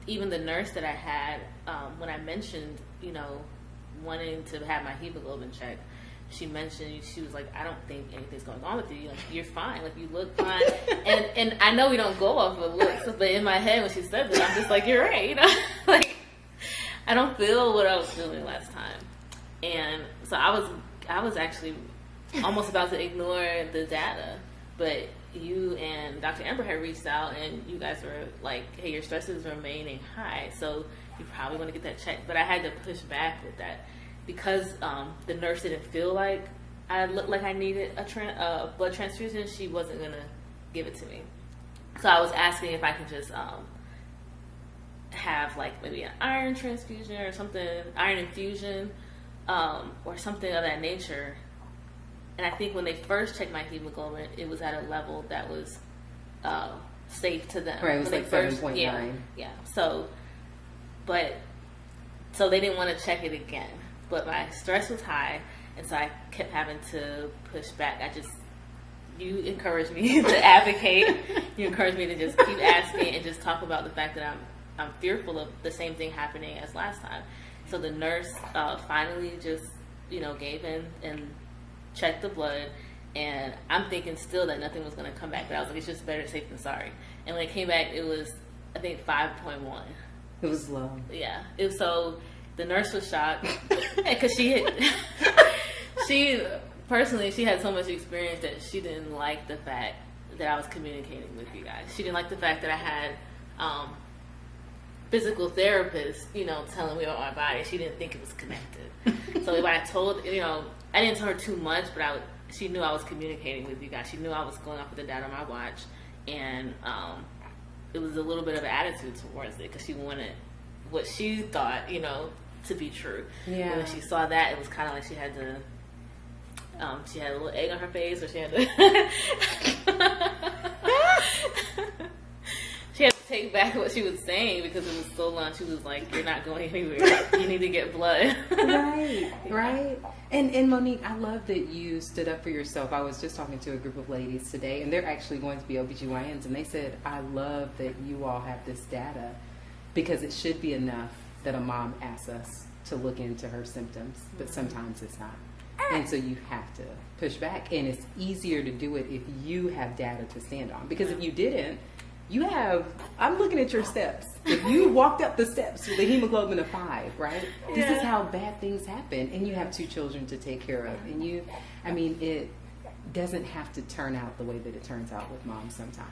even the nurse that I had, when I mentioned, wanting to have my hemoglobin checked, she mentioned, she was like, I don't think anything's going on with you. Like, you're fine. Like, you look fine. and I know we don't go off of looks, but in my head when she said that, I'm just like, you're right. Like, I don't feel what I was feeling last time. And so I was actually almost about to ignore the data, but you and Dr. Amber had reached out, and you guys were like, hey, your stress is remaining high, so you probably want to get that checked. But I had to push back with that because the nurse didn't feel like I looked like I needed a blood transfusion. She wasn't going to give it to me. So I was asking if I could just have like maybe an iron transfusion or something, iron infusion, or something of that nature. And I think when they first checked my hemoglobin, it was at a level that was safe to them. Right, it was like 7.9. Yeah. So they didn't want to check it again. But my stress was high, and so I kept having to push back. You encouraged me to advocate. You encouraged me to just keep asking and just talk about the fact that I'm fearful of the same thing happening as last time. So the nurse finally just, gave in and checked the blood, and I'm thinking still that nothing was going to come back, but I was like, it's just better safe than sorry. And when it came back, it was, I think, 5.1. It was low. Yeah. So the nurse was shocked because she had so much experience that she didn't like the fact that I was communicating with you guys. She didn't like the fact that I had physical therapists, telling me about my body. She didn't think it was connected. So when I told, I didn't tell her too much, but she knew I was communicating with you guys. She knew I was going off with the data on my watch, and it was a little bit of an attitude towards it because she wanted what she thought, to be true. Yeah. And when she saw that, it was kind of like she had to. She had a little egg on her face, or she had to. She had to take back what she was saying because it was so long. She was like, "You're not going anywhere. You need to get blood." Right. And Monique, I love that you stood up for yourself. I was just talking to a group of ladies today, and they're actually going to be OBGYNs, and they said, I love that you all have this data because it should be enough that a mom asks us to look into her symptoms, but sometimes it's not. And so you have to push back, and it's easier to do it if you have data to stand on, because if you didn't, I'm looking at your steps. If you walked up the steps with a hemoglobin of 5, right? Yeah. This is how bad things happen. And you have 2 children to take care of. And it doesn't have to turn out the way that it turns out with moms sometimes.